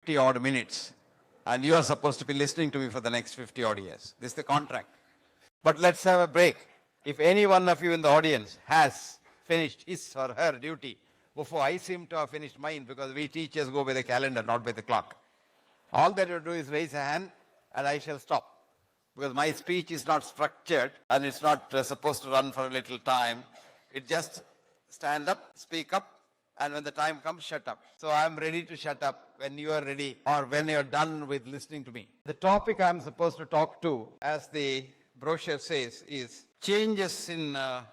50 odd minutes. And you are supposed to be listening to me for the next 50 odd years. This is the contract. But let's have a break. If any one of you in the audience has finished his or her duty before I seem to have finished mine, because we teachers go by the calendar, not by the clock. All that you do is raise a hand and I shall stop. Because my speech is not structured and it's not supposed to run for a little time. It just stand up, speak up, and when the time comes, shut up. So I'm ready to shut up when you are ready or when you're done with listening to me. The topic I'm supposed to talk to, as the brochure says, is changes in the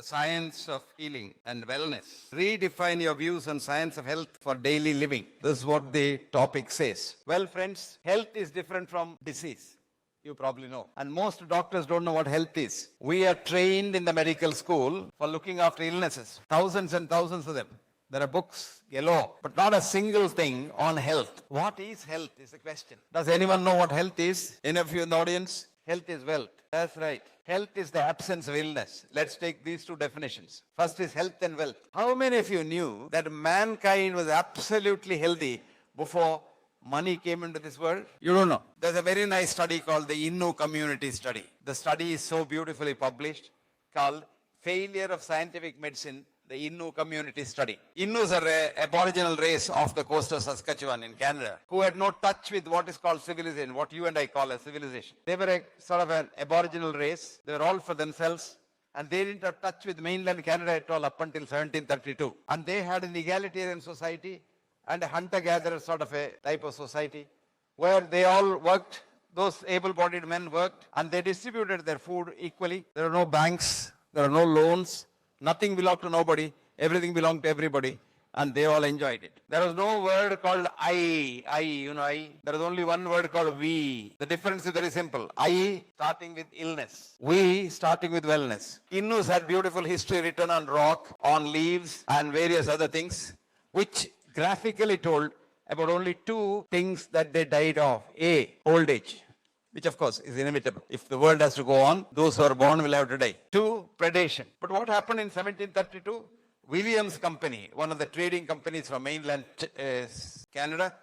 science of healing and wellness. Redefine your views on science of health for daily living. This is what the topic says. Well, friends, health is different from disease. You probably know. And most doctors don't know what health is. We are trained in the medical school for looking after illnesses. Thousands and thousands of them. There are books galore, but not a single thing on health. What is health is the question. Does anyone know what health is? Any of you in the audience? Health is wealth. That's right. Health is the absence of illness. Let's take these two definitions. First is health and wealth. How many of you knew that mankind was absolutely healthy before money came into this world? You don't know. There's a very nice study called the Innu Community Study. The study is so beautifully published, called Failure of Scientific Medicine, the Innu Community Study. Innus are an aboriginal race off the coast of Saskatchewan in Canada, who had no touch with what is called civilization, what you and I call a civilization. They were a sort of an aboriginal race. They were all for themselves. And they didn't have touch with mainland Canada at all up until 1732. And they had an egalitarian society and a hunter-gatherer sort of a type of society where they all worked, those able-bodied men worked, and they distributed their food equally. There are no banks, there are no loans, nothing belonged to nobody, everything belonged to everybody, and they all enjoyed it. There was no word called I, you know I. There was only one word called we. The difference is very simple. I starting with illness, we starting with wellness. Innus had beautiful history written on rock, on leaves, and various other things, which graphically told about only two things that they died of. A, old age, which of course is inevitable. If the world has to go on, those who are born will have to die. Two, predation. But what happened in 1732? Williams Company, one of the trading companies from mainland Canada,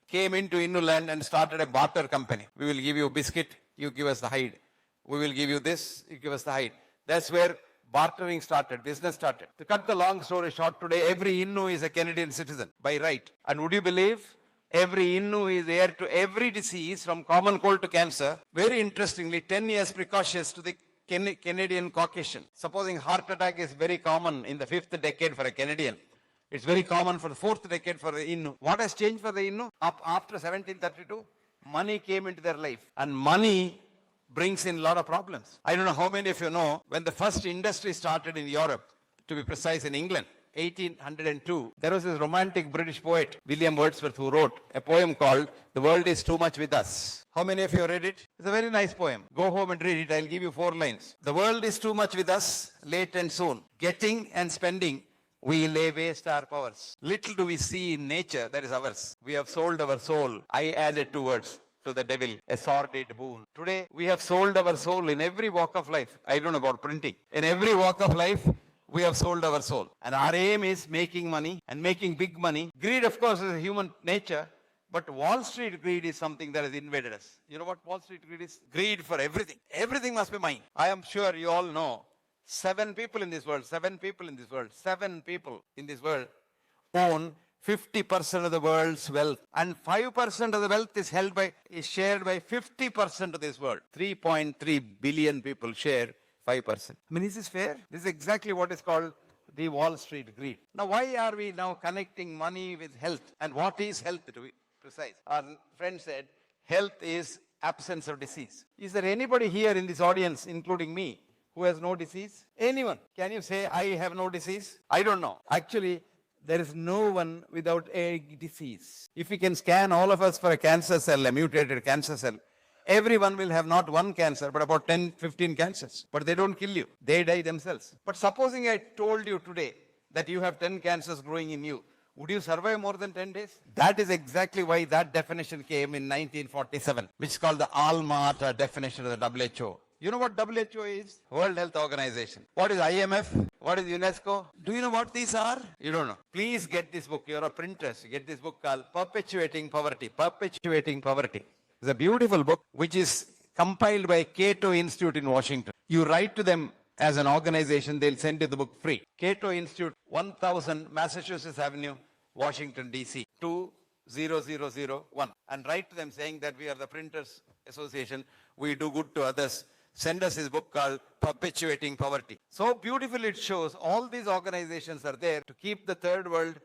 came into Innu land and started a barter company. We will give you a biscuit, you give us the hide. We will give you this, you give us the hide. That's where bartering started, business started. To cut the long story short, today every Innu is a Canadian citizen by right. And would you believe every Innu is heir to every disease from common cold to cancer? Very interestingly, 10 years precocious to the Canadian Caucasian. Supposing heart attack is very common in the 5th decade for a Canadian, it's very common for the 4th decade for the Innu. What has changed for the Innu? After 1732, money came into their life. And money brings in a lot of problems. I don't know how many of you know, when the first industry started in Europe, to be precise in England, 1802, there was this romantic British poet, William Wordsworth, who wrote a poem called The World is Too Much With Us. How many of you read it? It's a very nice poem. Go home and read it. I'll give you 4 lines. The world is too much with us, late and soon. Getting and spending, we lay waste our powers. Little do we see in nature that is ours. We have sold our soul. I added 2 words. To the devil, a sordid boon. Today, we have sold our soul in every walk of life. I don't know about printing. In every walk of life, we have sold our soul. And our aim is making money and making big money. Greed, of course, is a human nature. But Wall Street greed is something that has invaded us. You know what Wall Street greed is? Greed for everything. Everything must be mine. I am sure you all know 7 people in this world own 50% of the world's wealth, and 5% of the wealth is shared by 50% of this world. 3.3 billion people share 5%. I mean, is this fair? This is exactly what is called the Wall Street greed. Now, why are we now connecting money with health? And what is health, to be precise? Our friend said, health is absence of disease. Is there anybody here in this audience, including me, who has no disease? Anyone? Can you say, I have no disease? I don't know. Actually, there is no one without a disease. If we can scan all of us for a cancer cell, a mutated cancer cell, everyone will have not one cancer, but about 10, 15 cancers. But they don't kill you. They die themselves. But supposing I told you today that you have 10 cancers growing in you, would you survive more than 10 days? That is exactly why that definition came in 1947, which is called the Alma Ata definition of the WHO. You know what WHO is? World Health Organization. What is IMF? What is UNESCO? Do you know what these are? You don't know. Please get this book. You're a printer. Get this book called Perpetuating Poverty. Perpetuating Poverty. It's a beautiful book which is compiled by Cato Institute in Washington. You write to them as an organization, they'll send you the book free. Cato Institute, 1000 Massachusetts Avenue, Washington, D.C. 20001. And write to them saying that we are the Printers Association. We do good to others. Send us his book called Perpetuating Poverty. So beautifully it shows all these organizations are there to keep the third world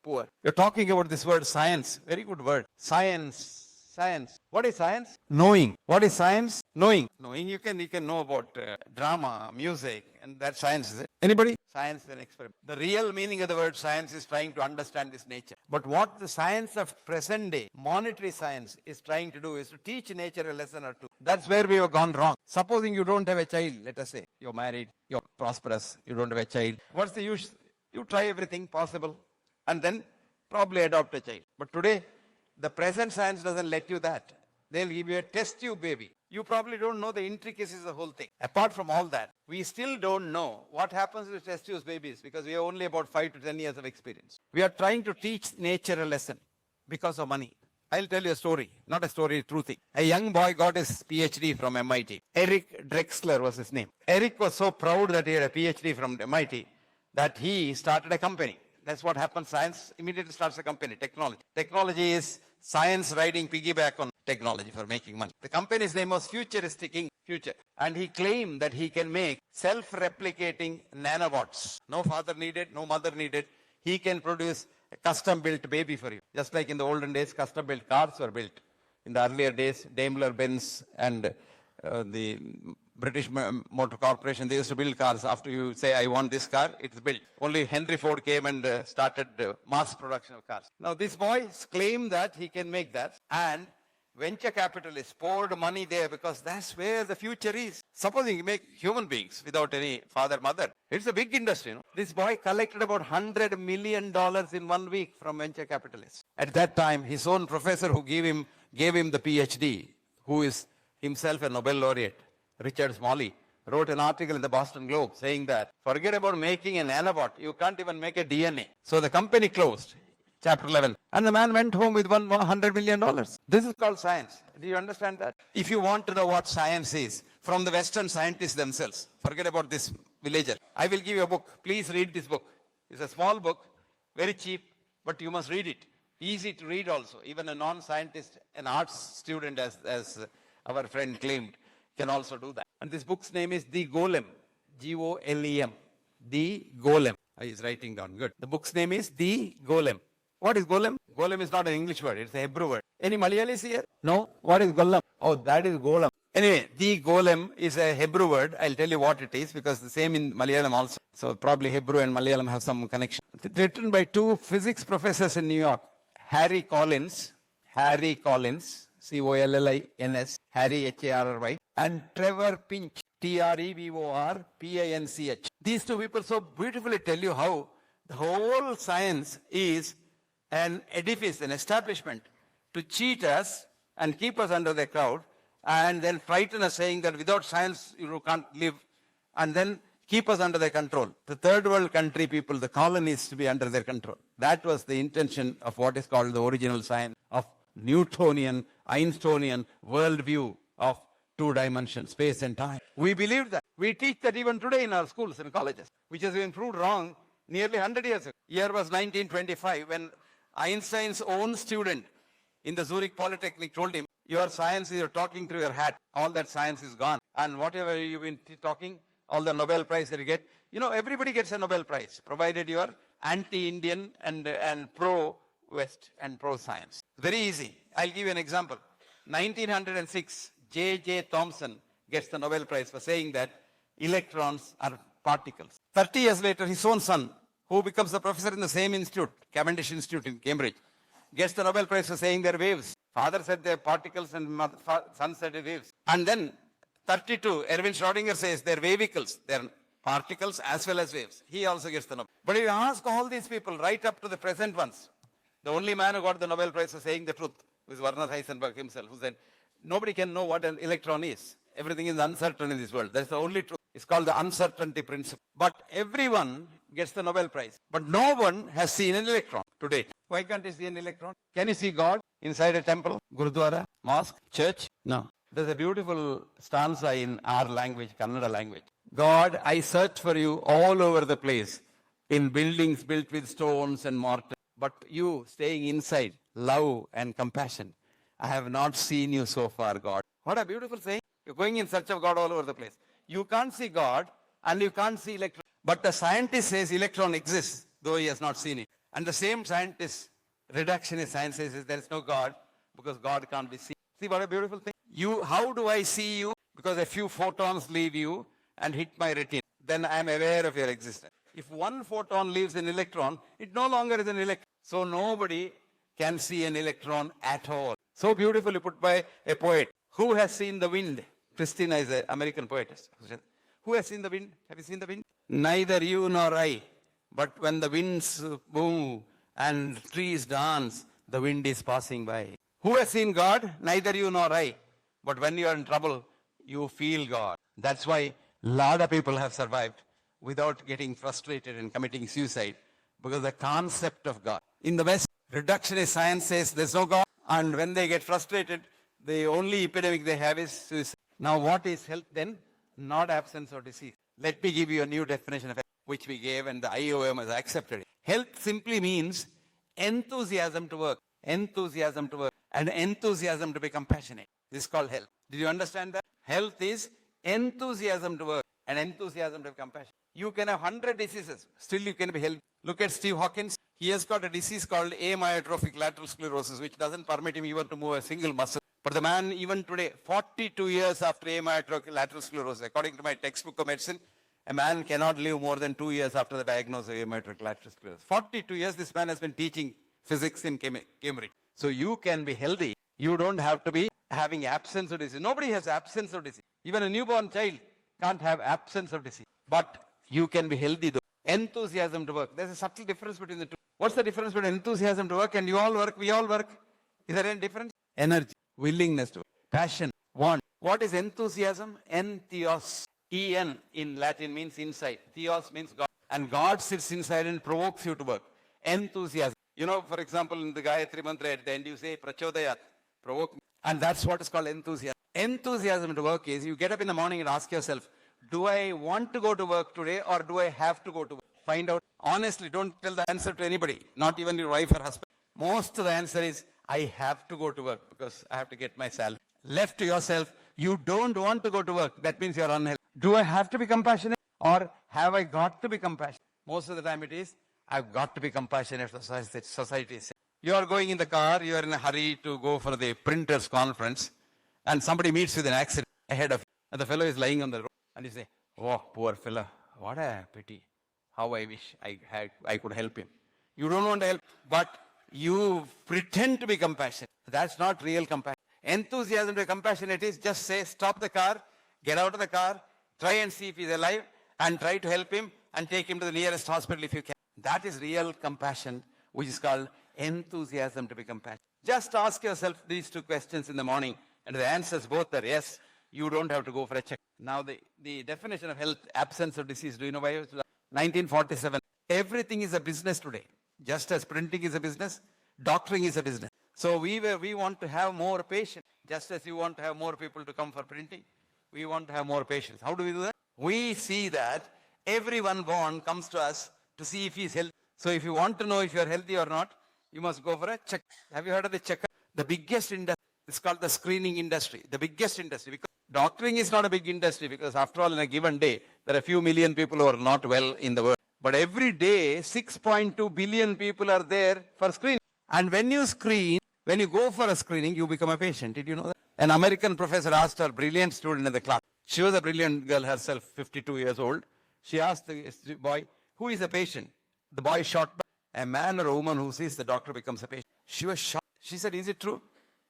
poor. You're talking about this word science. Very good word. Science. Science. What is science? Knowing. What is science? Knowing. Knowing you can know about drama, music, and that's science, is it? Anybody? Science is an experiment. The real meaning of the word science is trying to understand this nature. But what the science of present day, monetary science, is trying to do is to teach nature a lesson or two. That's where we have gone wrong. Supposing you don't have a child, let us say, you're married, you're prosperous, you don't have a child. What's the use? You try everything possible and then probably adopt a child. But today, the present science doesn't let you that. They'll give you a test tube baby. You probably don't know the intricacies of the whole thing. Apart from all that, we still don't know what happens with test tube babies because we have only about 5 to 10 years of experience. We are trying to teach nature a lesson because of money. I'll tell you a story, not a story, a true thing. A young boy got his PhD from MIT. Eric Drexler was his name. Eric was so proud that he had a PhD from MIT that he started a company. That's what happens. Science immediately starts a company, technology. Technology is science riding piggyback on technology for making money. The company's name was Futuristic Inc. Future. And he claimed that he can make self-replicating nanobots. No father needed, no mother needed. He can produce a custom-built baby for you. Just like in the olden days, custom-built cars were built. In the earlier days, Daimler-Benz and the British Motor Corporation, they used to build cars. After you say, I want this car, it's built. Only Henry Ford came and started mass production of cars. Now, this boy claimed that he can make that, and venture capitalists poured money there because that's where the future is. Supposing you make human beings without any father, mother. It's a big industry. This boy collected about $100 million in 1 week from venture capitalists. At that time, his own professor who gave him the PhD, who is himself a Nobel laureate, Richard Smalley, wrote an article in the Boston Globe saying that, forget about making a nanobot, you can't even make a DNA. So the company closed, chapter 11, and the man went home with $100 million. This is called science. Do you understand that? If you want to know what science is, from the Western scientists themselves, forget about this villager. I will give you a book. Please read this book. It's a small book, very cheap, but you must read it. Easy to read also. Even a non-scientist, an arts student, as our friend claimed, can also do that. And this book's name is The Golem, Golem. The Golem. He's writing down. Good. The book's name is The Golem. What is Golem? Golem is not an English word. It's a Hebrew word. Any Malayalis here? No? What is Golem? Oh, that is Golem. Anyway, The Golem is a Hebrew word. I'll tell you what it is because the same in Malayalam also. So probably Hebrew and Malayalam have some connection. It's written by 2 physics professors in New York. Harry Collins, C-O-L-L-I-N-S, Harry H-A-R-R-Y, and Trevor Pinch, T-R-E-V-O-R-P-I-N-C-H. These 2 people so beautifully tell you how the whole science is an edifice, an establishment to cheat us and keep us under the crowd and then frighten us saying that without science you can't live and then keep us under their control. The third world country people, the colonies to be under their control. That was the intention of what is called the original science of Newtonian, Einsteinian worldview of 2 dimensions, space and time. We believe that. We teach that even today in our schools and colleges, which has been proved wrong nearly 100 years ago. Year was 1925 when Einstein's own student in the Zurich Polytechnic told him, your science is you're talking through your hat. All that science is gone. And whatever you've been talking, all the Nobel Prize that you get, everybody gets a Nobel Prize, provided you are anti-Indian and pro-West and pro-science. Very easy. I'll give you an example. 1906, J.J. Thomson gets the Nobel Prize for saying that electrons are particles. 30 years later, his own son, who becomes the professor in the same institute, Cavendish Institute in Cambridge, gets the Nobel Prize for saying they're waves. Father said they're particles and son said they're waves. And then 32, Erwin Schrödinger says they're wavicles. They're particles as well as waves. He also gets the Nobel. But if you ask all these people, right up to the present ones, the only man who got the Nobel Prize for saying the truth was Werner Heisenberg himself, who said, nobody can know what an electron is. Everything is uncertain in this world. That's the only truth. It's called the uncertainty principle. But everyone gets the Nobel Prize. But no one has seen an electron today. Why can't you see an electron? Can you see God inside a temple, Gurudwara, mosque, church? No. There's a beautiful stanza in our language, Kannada language. God, I search for you all over the place in buildings built with stones and mortar. But you staying inside, love and compassion. I have not seen you so far, God. What a beautiful saying. You're going in search of God all over the place. You can't see God and you can't see electron. But the scientist says electron exists, though he has not seen it. And the same scientist, reductionist science says there is no God because God can't be seen. See what a beautiful thing. How do I see you? Because a few photons leave you and hit my retina. Then I am aware of your existence. If one photon leaves an electron, it no longer is an electron. So nobody can see an electron at all. So beautifully put by a poet. Who has seen the wind? Christina is an American poetess. Who has seen the wind? Have you seen the wind? Neither you nor I. But when the winds move and trees dance, the wind is passing by. Who has seen God? Neither you nor I. But when you are in trouble, you feel God. That's why a lot of people have survived without getting frustrated and committing suicide, because the concept of God. In the West, reductionist science says there's no God, and when they get frustrated, the only epidemic they have is suicide. Now what is health then? Not absence of disease. Let me give you a new definition of health, which we gave and the IOM has accepted it. Health simply means enthusiasm to work. Enthusiasm to work. And enthusiasm to be compassionate. This is called health. Did you understand that? Health is enthusiasm to work and enthusiasm to be compassionate. You can have 100 diseases, still you can be healthy. Look at Steve Hawkins. He has got a disease called amyotrophic lateral sclerosis, which doesn't permit him even to move a single muscle. But the man, even today, 42 years after amyotrophic lateral sclerosis, according to my textbook of medicine, a man cannot live more than 2 years after the diagnosis of amyotrophic lateral sclerosis. 42 years this man has been teaching physics in Cambridge. So you can be healthy. You don't have to be having absence of disease. Nobody has absence of disease. Even a newborn child can't have absence of disease. But you can be healthy though. Enthusiasm to work. There's a subtle difference between the two. What's the difference between enthusiasm to work and you all work, we all work? Is there any difference? Energy, willingness to work, passion, want. What is enthusiasm? Entheos. En in Latin means inside. Theos means God. And God sits inside and provokes you to work. Enthusiasm. You know, for example, in the Gayatri Mantra at the end you say, Prachodayat, provoke me. And that's what is called enthusiasm. Enthusiasm to work is you get up in the morning and ask yourself, do I want to go to work today or do I have to go to work? Find out. Honestly, don't tell the answer to anybody, not even your wife or husband. Most of the answer is, I have to go to work because I have to get my salary. Left to yourself, you don't want to go to work. That means you're unhealthy. Do I have to be compassionate or have I got to be compassionate? Most of the time it is, I've got to be compassionate for society. You are going in the car, you are in a hurry to go for the printers conference, and somebody meets with an accident ahead of you, and the fellow is lying on the road, and you say, oh, poor fellow, what a pity. How I wish I could help him. You don't want to help, but you pretend to be compassionate. That's not real compassion. Enthusiasm to be compassionate is just say, stop the car, get out of the car, try and see if he's alive, and try to help him, and take him to the nearest hospital if you can. That is real compassion, which is called enthusiasm to be compassionate. Just ask yourself these two questions in the morning, and the answers both are yes, you don't have to go for a check. Now the definition of health, absence of disease, do you know why? 1947. Everything is a business today. Just as printing is a business, doctoring is a business. So we want to have more patients. Just as you want to have more people to come for printing, we want to have more patients. How do we do that? We see that everyone born comes to us to see if he's healthy. So if you want to know if you're healthy or not, you must go for a check. Have you heard of the checkup? The biggest industry is called the screening industry. The biggest industry. Because doctoring is not a big industry because after all in a given day, there are a few million people who are not well in the world. But every day, 6.2 billion people are there for screening. And when you screen, when you go for a screening, you become a patient. Did you know that? An American professor asked her brilliant student in the class. She was a brilliant girl herself, 52 years old. She asked the boy, who is a patient? The boy shot back. A man or a woman who sees the doctor becomes a patient. She was shocked. She said, is it true?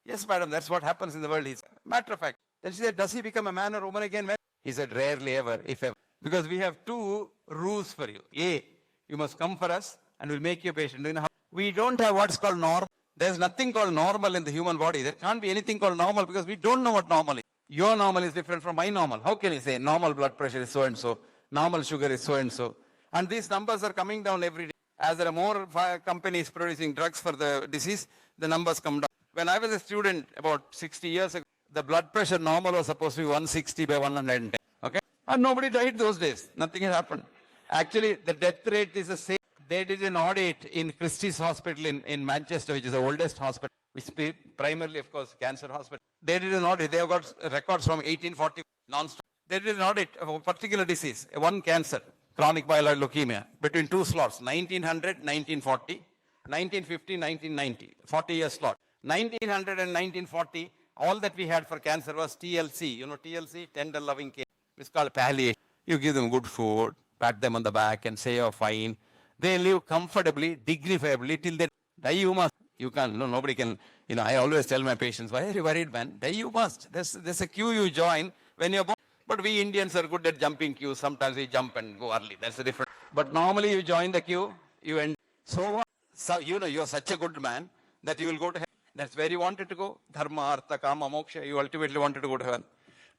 Yes, madam, that's what happens in the world. He said, matter of fact. Then she said, does he become a man or woman again? He said, rarely ever, if ever. Because we have two rules for you. A, you must come for us and we'll make you a patient. Do you know how? We don't have what's called normal. There's nothing called normal in the human body. There can't be anything called normal because we don't know what normal is. Your normal is different from my normal. How can you say normal blood pressure is so and so, normal sugar is so and so? And these numbers are coming down every day. As there are more companies producing drugs for the disease, the numbers come down. When I was a student about 60 years ago, the blood pressure normal was supposed to be 160 by 110. Okay? And nobody died those days. Nothing had happened. Actually, the death rate is the same. They did an audit in Christie's Hospital in Manchester, which is the oldest hospital, which is primarily, of course, cancer hospital. They did an audit. They have got records from 1840 non-stop. They did an audit of a particular disease, one cancer, chronic myeloid leukemia, between two slots, 1900, 1940, 1950, 1990, 40 year slot. 1900 and 1940, all that we had for cancer was TLC. You know TLC, tender loving care. It's called palliation. You give them good food, pat them on the back and say you're fine. They live comfortably, dignifiably till they die. You must. You can't. No, nobody can. You know, I always tell my patients, why are you worried, man? Die you must. There's a queue you join when you're born. But we Indians are good at jumping queues. Sometimes we jump and go early. That's the difference. But normally you join the queue, you end. So what? So, you know, you're such a good man that you will go to heaven. That's where you wanted to go. Dharma, Artha, Kama, Moksha. You ultimately wanted to go to heaven.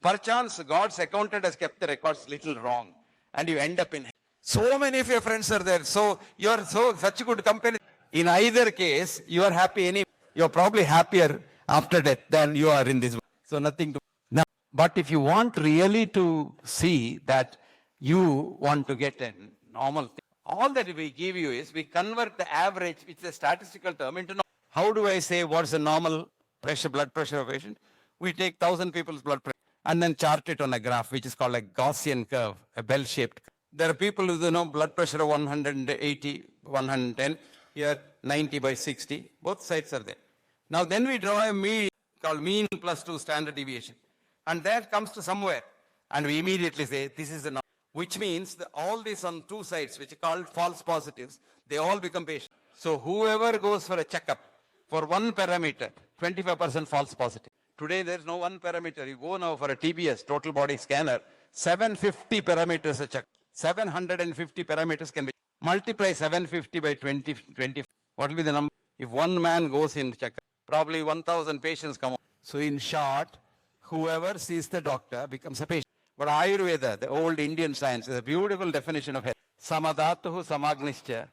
Perchance, God's accountant has kept the records little wrong. And you end up in heaven. So many of your friends are there. So you're such a good company. In either case, you are happy anyway. You're probably happier after death than you are in this world. So nothing to. Now, but if you want really to see that you want to get a normal thing, all that we give you is we convert the average, which is a statistical term, into normal. How do I say what's a normal pressure, blood pressure of a patient? We take 1,000 people's blood pressure and then chart it on a graph, which is called a Gaussian curve, a bell-shaped curve. There are people with blood pressure of 180, 110, here 90 by 60. Both sides are there. Now then we draw a mean called mean plus 2 standard deviation. And that comes to somewhere. And we immediately say this is the norm. Which means that all these on two sides, which are called false positives, they all become patients. So whoever goes for a checkup for one parameter, 25% false positive. Today there's no one parameter. You go now for a TBS, total body scanner, 750 parameters a check. 750 parameters can be multiply 750 by 20. What will be the number? If one man goes in checkup, probably 1,000 patients come. So in short, whoever sees the doctor becomes a patient. But Ayurveda, the old Indian science, is a beautiful definition of health. Samadatuhu samagnischa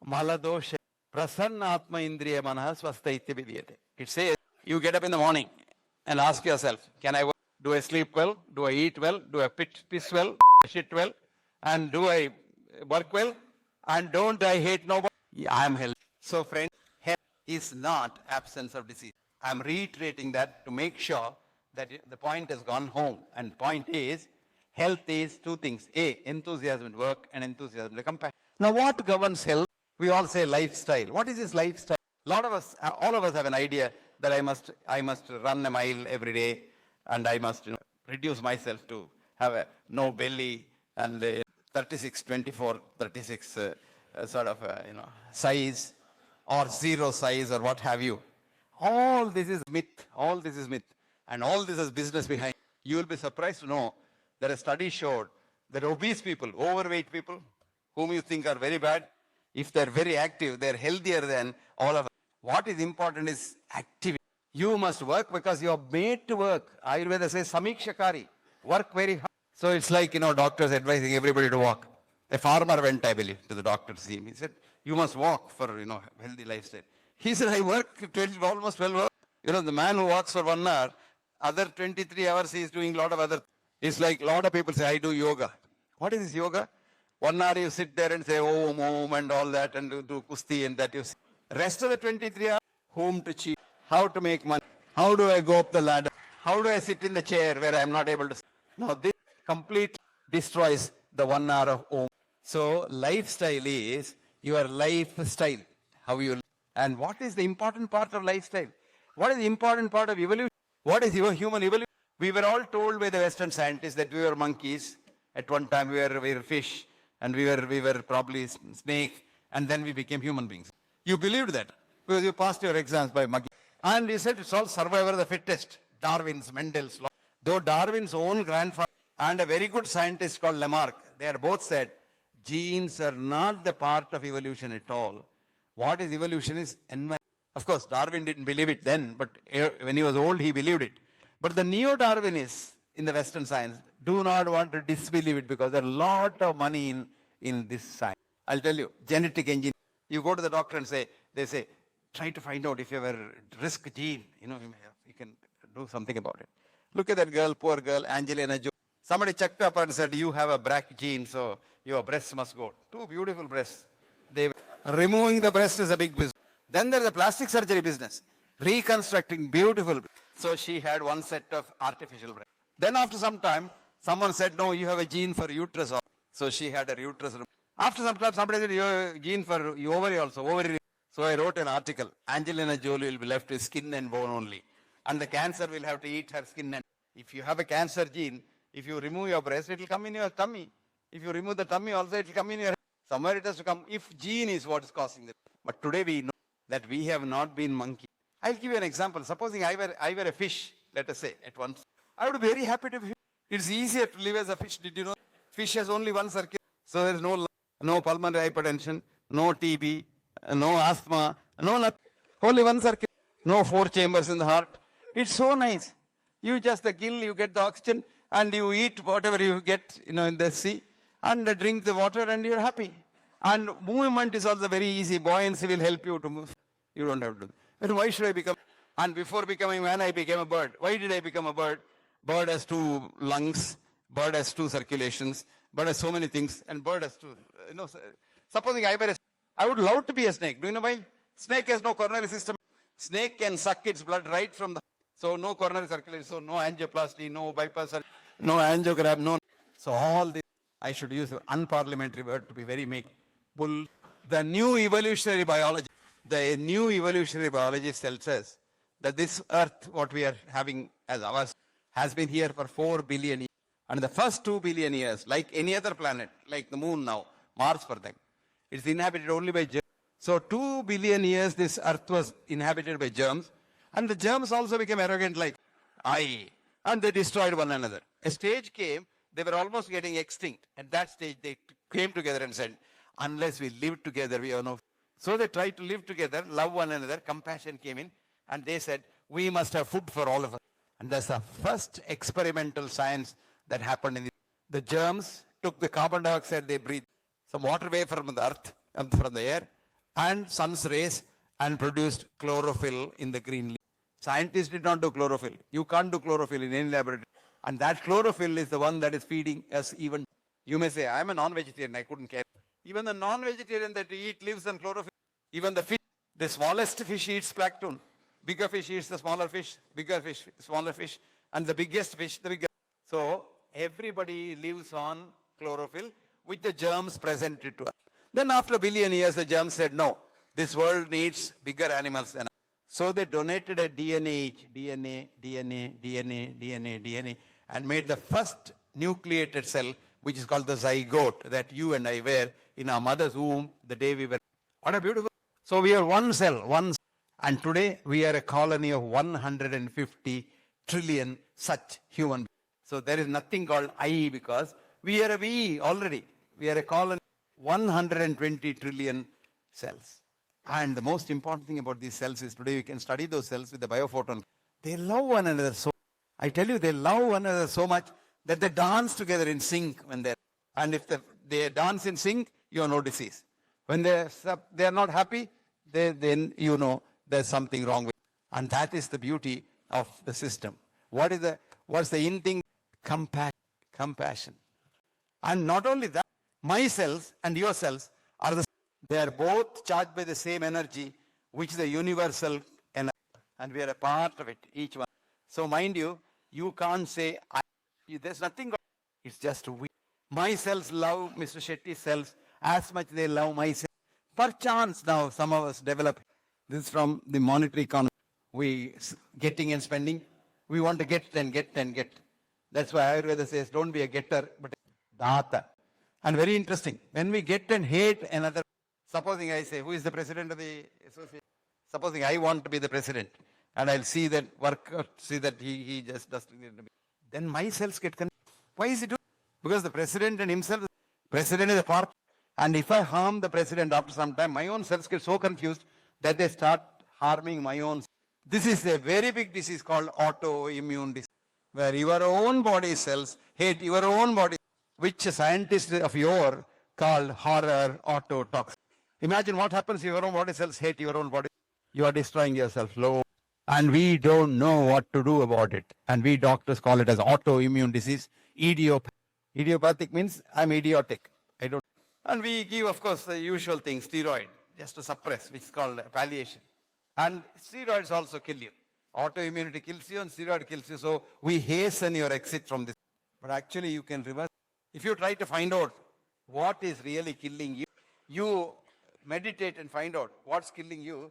maladosha prasannatma indriya manah swastha ityabhidyate. It says, you get up in the morning and ask yourself, can I work? Do I sleep well? Do I eat well? Do I piss well? Shit well? And do I work well? And don't I hate nobody? I am healthy. So friends, health is not absence of disease. I am reiterating that to make sure that the point has gone home. And point is, health is two things. A, enthusiasm at work and enthusiasm to compassion. Now what governs health? We all say lifestyle. What is this lifestyle? All of us have an idea that I must run a mile every day and I must reduce myself to have a no belly and 36, 24, 36 sort of size or zero size or what have you. All this is myth. All this is myth. And all this is business behind. You will be surprised to know that a study showed that obese people, overweight people, whom you think are very bad, if they're very active, they're healthier than all of us. What is important is activity. You must work because you're made to work. Ayurveda says samikshakari. Work very hard. So it's like, doctors advising everybody to walk. A farmer went, I believe, to the doctor to see him. He said, you must walk for, healthy lifestyle. He said, I work almost 12 hours. The man who walks for 1 hour, other 23 hours he is doing a lot of other. It's like a lot of people say, I do yoga. What is this yoga? 1 hour you sit there and say, om, and all that, and do kusti and that you see. Rest of the 23 hours, whom to cheat, how to make money, how do I go up the ladder, how do I sit in the chair where I am not able to sit. Now this completely destroys the 1 hour of om. So lifestyle is your lifestyle, how you live. And what is the important part of lifestyle? What is the important part of evolution? What is your human evolution? We were all told by the Western scientists that we were monkeys. At one time we were fish, and we were probably snake, and then we became human beings. You believed that because you passed your exams by monkey. And you said it's all survival of the fittest. Darwin's, Mendel's law. Though Darwin's own grandfather and a very good scientist called Lamarck, they are both said, genes are not the part of evolution at all. What is evolution is environment. Of course, Darwin didn't believe it then, but when he was old, he believed it. But the neo-Darwinists in the Western science do not want to disbelieve it because there's a lot of money in this science. I'll tell you, genetic engineering. You go to the doctor and they say, try to find out if you have a risk gene, you can do something about it. Look at that girl, poor girl, Angelina Jolie. Somebody checked up and said, you have a BRCA gene, so your breasts must go. Two beautiful breasts. Removing the breast is a big business. Then there's a plastic surgery business. Reconstructing beautiful. So she had one set of artificial breasts. Then after some time, someone said, no, you have a gene for uterus. So she had her uterus. After some time, somebody said, you have a gene for ovary also. Ovary. So I wrote an article. Angelina Jolie will be left with skin and bone only. And the cancer will have to eat her skin. And if you have a cancer gene, if you remove your breast, it will come in your tummy. If you remove the tummy also, it will come in your head. Somewhere it has to come if gene is what is causing it. But today we know that we have not been monkey. I'll give you an example. Supposing I were a fish, let us say, at once. I would be very happy to be fish. It's easier to live as a fish. Did you know? Fish has only one circuit. So there is no pulmonary hypertension, no TB, no asthma, no nothing. Only one circuit. No 4 chambers in the heart. It's so nice. You just the gill, you get the oxygen, and you eat whatever you get, in the sea, and drink the water, and you're happy. And movement is also very easy. Buoyancy will help you to move. You don't have to do that. But why should I become? And before becoming man, I became a bird. Why did I become a bird? Bird has 2 lungs. Bird has 2 circulations. Bird has so many things. And bird has 2. Supposing I were a snake, I would love to be a snake. Do you know why? Snake has no coronary system. Snake can suck its blood right from the. So no coronary circulation. So no angioplasty, no bypass, no angiogram, no. So all this, I should use an unparliamentary word to be very meek. Bull. The new evolutionary biology. The new evolutionary biology tells us that this earth, what we are having as ours, has been here for 4 billion years. And the first 2 billion years, like any other planet, like the moon now, Mars for them, it's inhabited only by germs. So 2 billion years this earth was inhabited by germs. And the germs also became arrogant like I. And they destroyed one another. A stage came, they were almost getting extinct. At that stage, they came together and said, unless we live together, we are no. So they tried to live together, love one another, compassion came in, and they said, we must have food for all of us. And that's the first experimental science that happened in the germs took the carbon dioxide they breathed, some water vapor from the earth, from the air, and sun's rays, and produced chlorophyll in the green leaf. Scientists did not do chlorophyll. You can't do chlorophyll in any laboratory. And that chlorophyll is the one that is feeding us even. You may say, I'm a non-vegetarian, I couldn't care. Even the non-vegetarian that we eat lives on chlorophyll. Even the fish, the smallest fish eats plankton. Bigger fish eats the smaller fish, bigger fish, smaller fish, and the biggest fish, the bigger. So everybody lives on chlorophyll with the germs presented to us. Then after a billion years, the germs said, no, this world needs bigger animals than us. So they donated a DNA, and made the first nucleated cell, which is called the zygote, that you and I were in our mother's womb the day we were. What a beautiful. So we are one cell, and today we are a colony of 150 trillion such human beings. So there is nothing called I because we are a we already. We are a colony, 120 trillion cells. And the most important thing about these cells is today we can study those cells with the biophoton. They love one another so. I tell you, they love one another so much that they dance together in sync when they're. And if they dance in sync, you have no disease. When they are not happy, then you know there's something wrong with it. And that is the beauty of the system. What's the in thing? Compassion. And not only that, my cells and your cells are they are both charged by the same energy, which is the universal energy. And we are a part of it, each one. So mind you, you can't say, there's nothing, it's just we. My cells love Mr. Shetty's cells as much they love my cells. Perchance now some of us develop, this is from the monetary economy, we getting and spending, we want to get and get and get. That's why Ayurveda says, don't be a getter, but a data. And very interesting, when we get and hate another, supposing I say, who is the president of the association? Supposing I want to be the president, and I'll see that see that he just doesn't need to be. Then my cells get confused. Why is he doing? Because the president and himself, president is a part. And if I harm the president after some time, my own cells get so confused that they start harming my own. This is a very big disease called autoimmune disease, where your own body cells hate your own body, which a scientist of yore called horror autotoxin. Imagine what happens if your own body cells hate your own body. You are destroying yourself slow. And we don't know what to do about it. And we doctors call it as autoimmune disease. Idiopathic means I'm idiotic. I don't. And we give, of course, the usual thing, steroid, just to suppress, which is called palliation. And steroids also kill you. Autoimmunity kills you and steroid kills you. So we hasten your exit from this. But actually you can reverse. If you try to find out what is really killing you, you meditate and find out what's killing you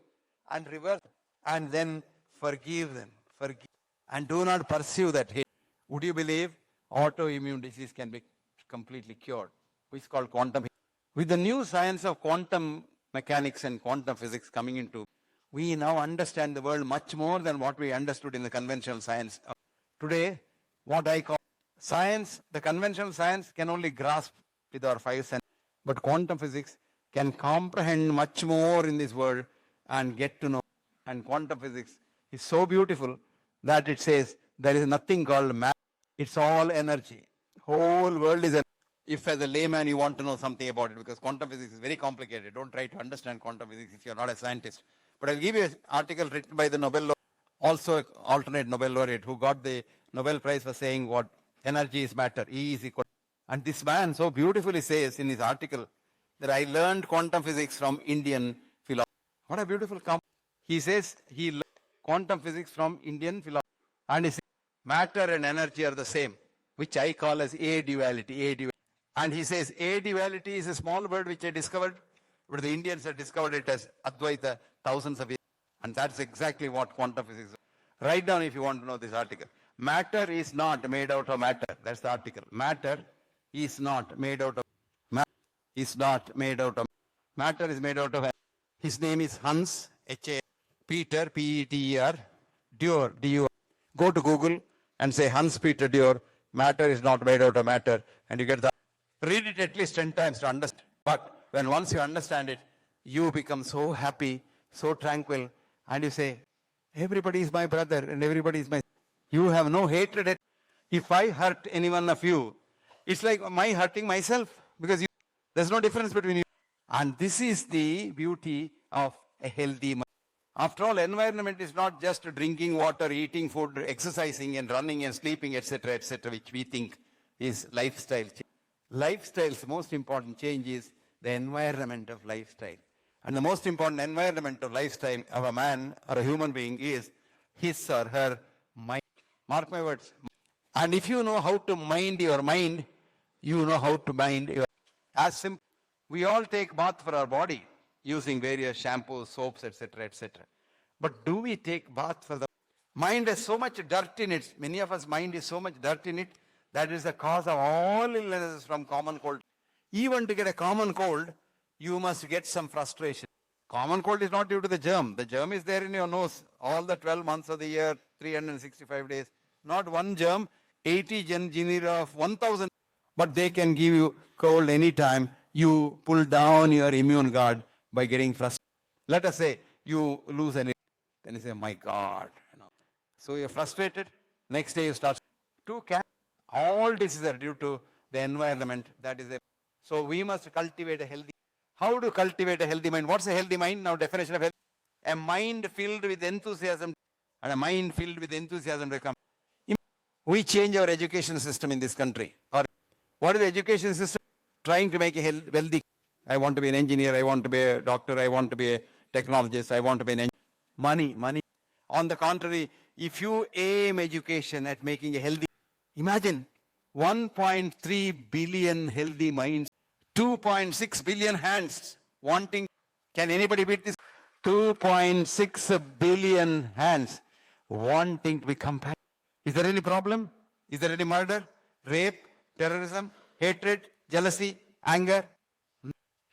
and reverse. And then forgive them. Forgive. And do not pursue that hate. Would you believe autoimmune disease can be completely cured? Which is called quantum. With the new science of quantum mechanics and quantum physics coming into, we now understand the world much more than what we understood in the conventional science. Today, what I call science, the conventional science can only grasp with our five senses. But quantum physics can comprehend much more in this world and get to know. And quantum physics is so beautiful that it says there is nothing called matter. It's all energy. Whole world is energy. If as a layman you want to know something about it, because quantum physics is very complicated. Don't try to understand quantum physics if you're not a scientist. But I'll give you an article written by the Nobel laureate, also an alternate Nobel laureate, who got the Nobel Prize for saying what energy is matter, E is equal. And this man so beautifully says in his article that I learned quantum physics from Indian philosophy. What a beautiful comment. He says he learned quantum physics from Indian philosophy. And he says matter and energy are the same, which I call as a-duality. And he says a-duality is a small word which I discovered, but the Indians have discovered it as Advaita thousands of years. And that's exactly what quantum physics is. Write down if you want to know this article. Matter is not made out of matter. That's the article. Matter is not made out of matter. Is not made out of matter. Is made out of. His name is Hans, H-A, Peter, P-E-T-E-R, Dürr, D-U-R. Go to Google and say Hans Peter Dürr, matter is not made out of matter, and you get the. Read it at least 10 times to understand. But when once you understand it, you become so happy, so tranquil, and you say, everybody is my brother and everybody is my. You have no hatred. If I hurt any one of you, it's like my hurting myself, because there's no difference between you. And this is the beauty of a healthy mind. After all, environment is not just drinking water, eating food, exercising and running and sleeping, etc., which we think is lifestyle change. Lifestyle's most important change is the environment of lifestyle. And the most important environment of lifestyle of a man or a human being is his or her mind. Mark my words. And if you know how to mind your mind, you know how to mind your. As simple. We all take bath for our body using various shampoos, soaps, etc., etc. But do we take bath for the mind? Has so much dirt in it. Many of us mind is so much dirt in it. That is the cause of all illnesses from common cold. Even to get a common cold, you must get some frustration. Common cold is not due to the germ. The germ is there in your nose all the 12 months of the year, 365 days. Not one germ, 80 genera of 1,000. But they can give you cold anytime. You pull down your immune guard by getting frustrated. Let us say you lose an. Then you say, my God. So you're frustrated. Next day you start. All diseases are due to the environment. That is so we must cultivate a healthy. How to cultivate a healthy mind? What's a healthy mind? Now definition of health. A mind filled with enthusiasm. And a mind filled with enthusiasm becomes. We change our education system in this country. Or what is the education system? Trying to make a wealthy. I want to be an engineer. I want to be a doctor. I want to be a technologist. I want to be an engineer. Money. On the contrary, if you aim education at making a healthy. Imagine 1.3 billion healthy minds, 2.6 billion hands wanting. Can anybody beat this? 2.6 billion hands wanting to be compassionate. Is there any problem? Is there any murder, rape, terrorism, hatred, jealousy, anger?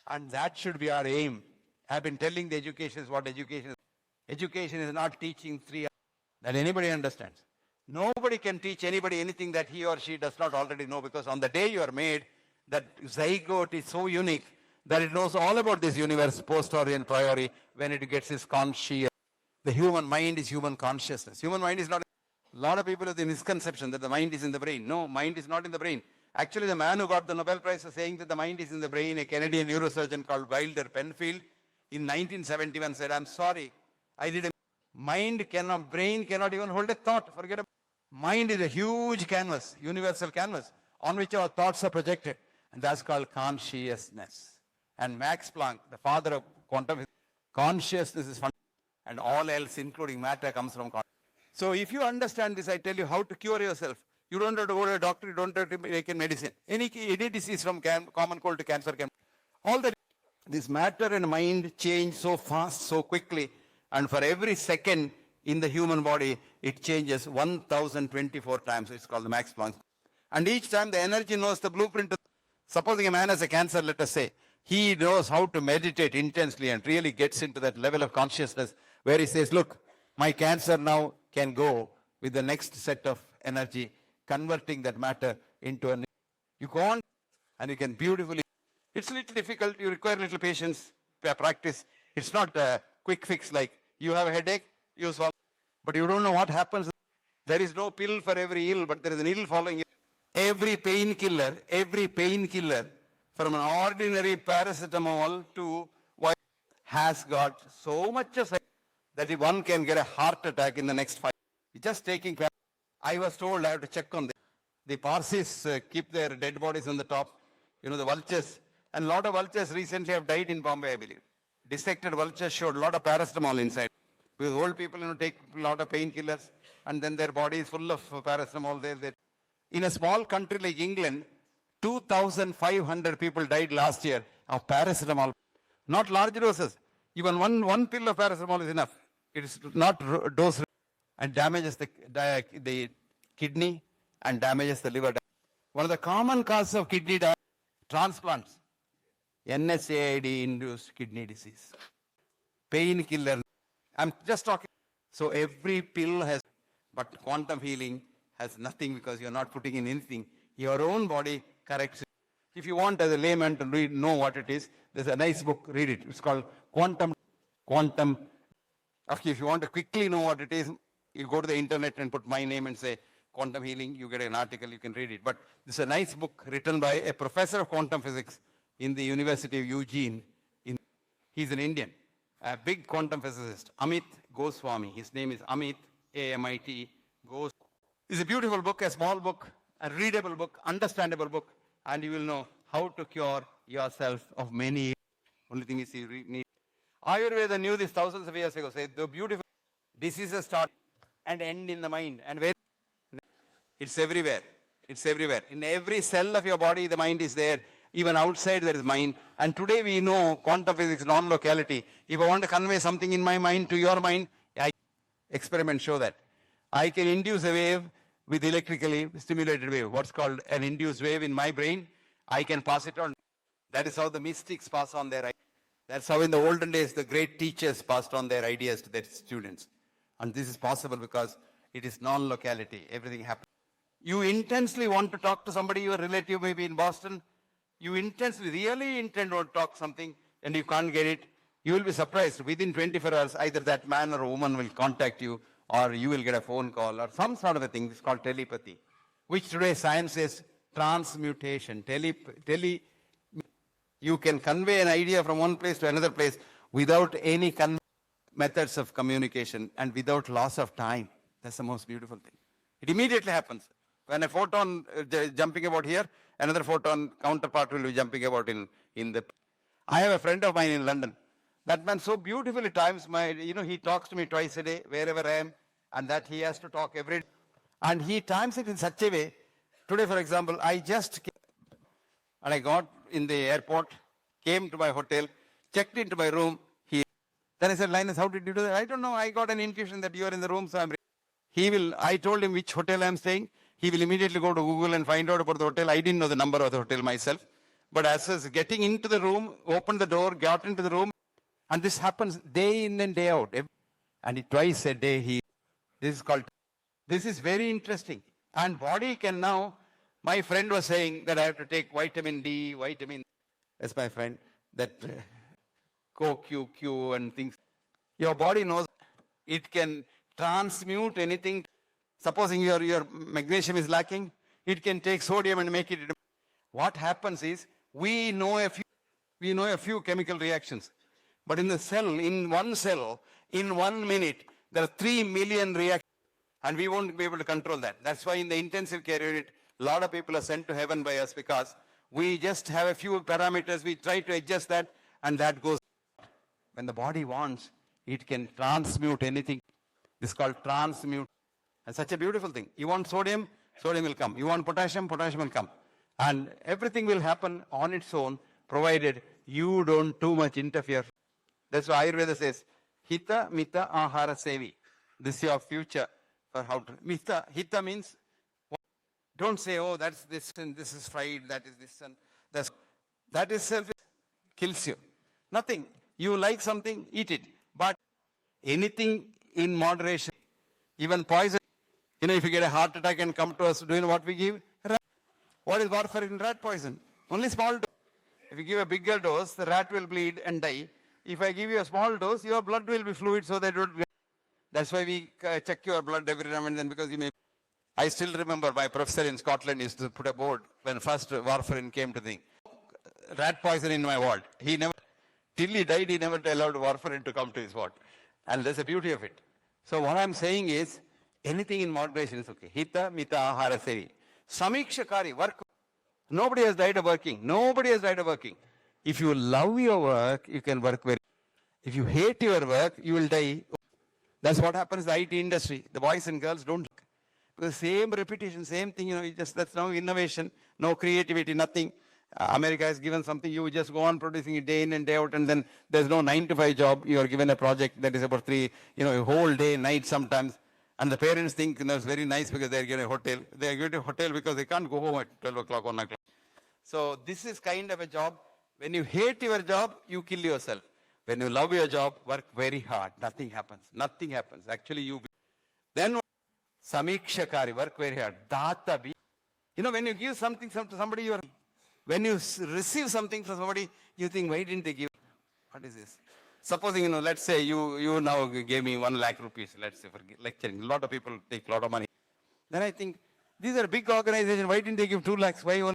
And that should be our aim. I've been telling the education what education is. Education is not teaching 3 hours that anybody understands. Nobody can teach anybody anything that he or she does not already know, because on the day you are made, that zygote is so unique that it knows all about this universe post or in priori when it gets its conscious. The human mind is human consciousness. Human mind is not. A lot of people have the misconception that the mind is in the brain. No, mind is not in the brain. Actually, the man who got the Nobel Prize for saying that the mind is in the brain, a Canadian neurosurgeon called Wilder Penfield, in 1971 said, I'm sorry, I did a brain cannot even hold a thought. Forget about it. Mind is a huge canvas, universal canvas, on which our thoughts are projected. And that's called consciousness. And Max Planck, the father of quantum physics, consciousness is fundamental. And all else, including matter, comes from consciousness. So if you understand this, I tell you how to cure yourself. You don't have to go to a doctor, you don't have to take in medicine. Any disease from common cold to cancer can. All that. This matter and mind change so fast, so quickly. And for every second in the human body, it changes 1024 times. It's called the Max Planck. And each time the energy knows the blueprint. Supposing a man has a cancer, let us say, he knows how to meditate intensely and really gets into that level of consciousness where he says, look, my cancer now can go with the next set of energy, converting that matter into a. You go on and you can beautifully. It's a little difficult. You require a little patience, practice. It's not a quick fix like you have a headache, you swallow. But you don't know what happens. There is no pill for every ill, but there is an ill following it. Every painkiller from an ordinary paracetamol to what has got so much of that if one can get a heart attack in the next 5 years. Just taking. I was told I have to check on this. The Parsis keep their dead bodies on the top. You know, the vultures. And a lot of vultures recently have died in Bombay, I believe. Dissected vultures showed a lot of paracetamol inside. Because old people, take a lot of painkillers and then their body is full of paracetamol. In a small country like England, 2,500 people died last year of paracetamol. Not large doses. Even one pill of paracetamol is enough. It is not dose and damages the kidney and damages the liver. One of the common causes of kidney transplants. NSAID-induced kidney disease. Painkiller. I'm just talking. So every pill has, but quantum healing has nothing because you're not putting in anything. Your own body corrects it. If you want as a layman to know what it is, there's a nice book, read it. It's called Quantum. Okay, if you want to quickly know what it is, you go to the internet and put my name and say quantum healing, you get an article, you can read it. But this is a nice book written by a professor of quantum physics in the University of Eugene. He's an Indian, a big quantum physicist, Amit Goswami. His name is Amit, A-M-I-T, Goswami. It's a beautiful book, a small book, a readable book, understandable book, and you will know how to cure yourself of many. Only thing is you need. Ayurveda knew this thousands of years ago. Say the beautiful diseases start and end in the mind. And where it's everywhere. It's everywhere. In every cell of your body, the mind is there. Even outside there is mind. And today we know quantum physics, non-locality. If I want to convey something in my mind to your mind, experiments show that. I can induce a wave with electrically stimulated wave. What's called an induced wave in my brain. I can pass it on. That is how the mystics pass on their ideas. That's how in the olden days the great teachers passed on their ideas to their students. And this is possible because it is non-locality. Everything happens. You intensely want to talk to somebody, your relative maybe in Boston. You intensely, really intend to talk something and you can't get it. You will be surprised. Within 24 hours, either that man or woman will contact you or you will get a phone call or some sort of a thing. It's called telepathy, which today science says transmutation. You can convey an idea from one place to another place without any methods of communication and without loss of time. That's the most beautiful thing. It immediately happens. When a photon jumping about here, another photon counterpart will be jumping about in the. I have a friend of mine in London. That man so beautifully times he talks to me twice a day, wherever I am, and that he has to talk every day. And he times it in such a way. Today, for example, I just came and I got in the airport, came to my hotel, checked into my room. Then I said, Linus, how did you do that? I don't know. I got an intuition that you are in the room, so I told him which hotel I'm staying. He will immediately go to Google and find out about the hotel. I didn't know the number of the hotel myself. But as I was getting into the room, opened the door, got into the room, and this happens day in and day out. And twice a day, this is very interesting. And body can now, my friend was saying that I have to take vitamin D, that's my friend, that CoQ and things. Your body knows It can transmute anything. Supposing your magnesium is lacking, it can take sodium and make it. What happens is we know a few chemical reactions, but in one cell, in 1 minute, there are 3 million reactions, and we won't be able to control that. That's why in the intensive care unit, a lot of people are sent to heaven by us because we just have a few parameters, we try to adjust that, and that goes. When the body wants, it can transmute anything. This is called transmute. And such a beautiful thing. You want sodium, sodium will come. You want potassium, potassium will come. And everything will happen on its own, provided you don't too much interfere. That's why Ayurveda says, Hita Mita Ahara Sevi. This is your future for how to. Hita means, don't say, oh, that's this and this is fried, that is this and that's. That itself kills you. Nothing. You like something, eat it. But anything in moderation, even poison. If you get a heart attack and come to us, do you know what we give? Rat. What is warfarin? Rat poison. Only small dose. If you give a bigger dose, the rat will bleed and die. If I give you a small dose, your blood will be fluid so that it would. That's why we check your blood every now and then, because you may. I still remember my professor in Scotland used to put a board when first warfarin came to the rat poison in my ward. He never, till he died, he never allowed warfarin to come to his ward. And that's the beauty of it. So what I'm saying is, anything in moderation is okay. Hita, mita, ahara, seri. Samikshakari, work. Nobody has died of working. Nobody has died of working. If you love your work, you can work very. If you hate your work, you will die. That's what happens in the IT industry. The boys and girls don't. Because same repetition, same thing, that's no innovation, no creativity, nothing. America has given something, you just go on producing it day in and day out, and then there's no 9 to 5 job. You are given a project that is about 3, a whole day, night sometimes. And the parents think it's very nice because they're getting a hotel. They're getting a hotel because they can't go home at 12 o'clock, 1 o'clock. So this is kind of a job. When you hate your job, you kill yourself. When you love your job, work very hard. Nothing happens. Nothing happens. Actually, you. Then Samikshakari, work very hard. Data be. When you give something to somebody, when you receive something from somebody, you think, why didn't they give? What is this? Supposing, let's say you now gave me 1 lakh rupees, let's say, for lecturing. A lot of people take a lot of money. Then I think, these are big organizations, why didn't they give 2 lakhs? Why only?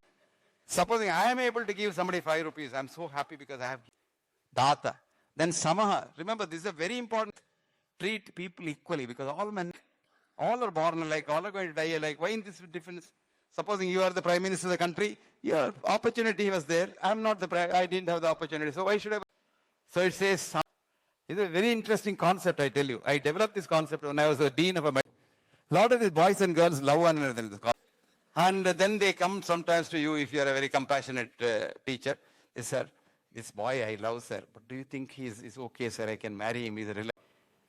Supposing I am able to give somebody 5 rupees, I'm so happy because I have data. Then samaha. Remember, this is a very important. Treat people equally, because all are born alike, all are going to die alike. Why is this difference? Supposing you are the Prime Minister of the country, your opportunity was there. I'm not I didn't have the opportunity. So why should I? So it says, it's a very interesting concept, I tell you. I developed this concept when I was the dean of a. A lot of these boys and girls love one another. And then they come sometimes to you if you are a very compassionate teacher. They say, this boy I love, sir, but do you think he's okay, sir? I can marry him. He's a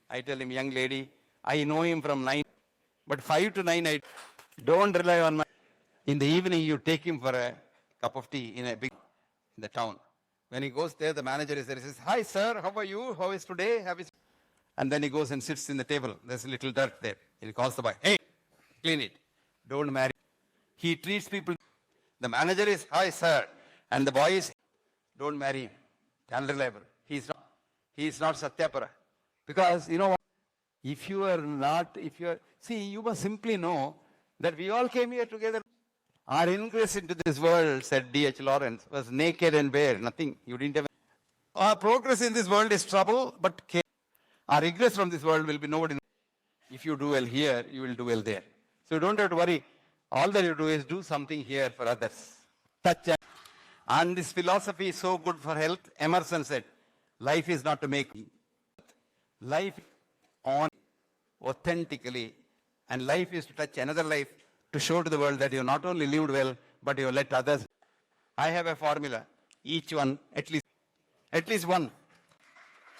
I tell him, young lady, I know him from 9, but 5 to 9, I don't rely on my. In the evening, you take him for a cup of tea in the town. When he goes there, the manager is there. He says, hi, sir, how are you? How is today? And then he goes and sits in the table. There's a little dirt there. He calls the boy, hey, clean it. Don't marry. He treats people. The manager is, hi, sir. And the boy is, don't marry him. Unreliable. He's not Satyapara. Because, you know what? You must simply know that we all came here together. Our ingress into this world, said D.H. Lawrence, was naked and bare, nothing. You didn't have. Our progress in this world is trouble, but care. Our egress from this world will be nobody. If you do well here, you will do well there. So you don't have to worry. All that you do is do something here for others. Touch. And this philosophy is so good for health. Emerson said, life is not to make. Life on authentically. And life is to touch another life, to show to the world that you not only lived well, but you let others. I have a formula. Each one, at least one.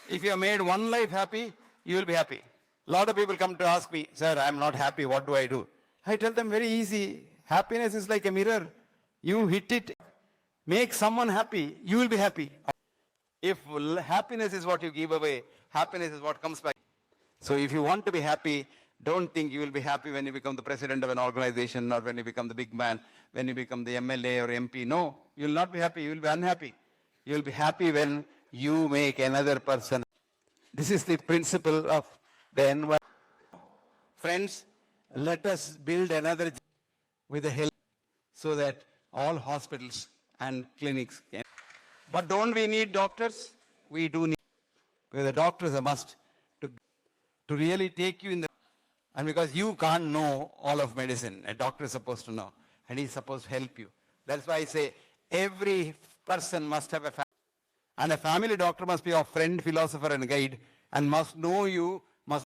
If you have made one life happy, you will be happy. A lot of people come to ask me, sir, I'm not happy. What do I do? I tell them very easy. Happiness is like a mirror. You hit it, make someone happy, you will be happy. If happiness is what you give away, happiness is what comes back. So if you want to be happy, don't think you will be happy when you become the president of an organization or when you become the big man, when you become the MLA or MP. No, you will not be happy. You will be unhappy. You will be happy when you make another person. This is the principle of Then, friends, let us build another with the help so that all hospitals and clinics can. But don't we need doctors? We do need, because the doctor is a must to really take you in the, and because you can't know all of medicine, a doctor is supposed to know, and he's supposed to help you. That's why I say every person must have a family, and a family doctor must be your friend, philosopher, and guide, and must know you, must.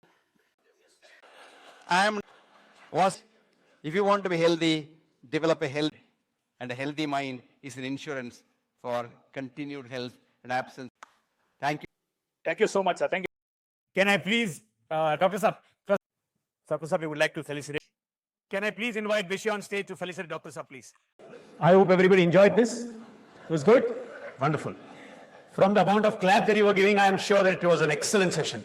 If you want to be healthy, develop a health, and a healthy mind is an insurance for continued health and absence. Thank you. Thank you so much, sir. Thank you. Can I please, Dr. Saab, Dr. Saab, we would like to felicitate. Can I please invite Vishy on stage to felicitate Dr. Saab, please? I hope everybody enjoyed this. It was good? Wonderful. From the amount of clap that you were giving, I am sure that it was an excellent session.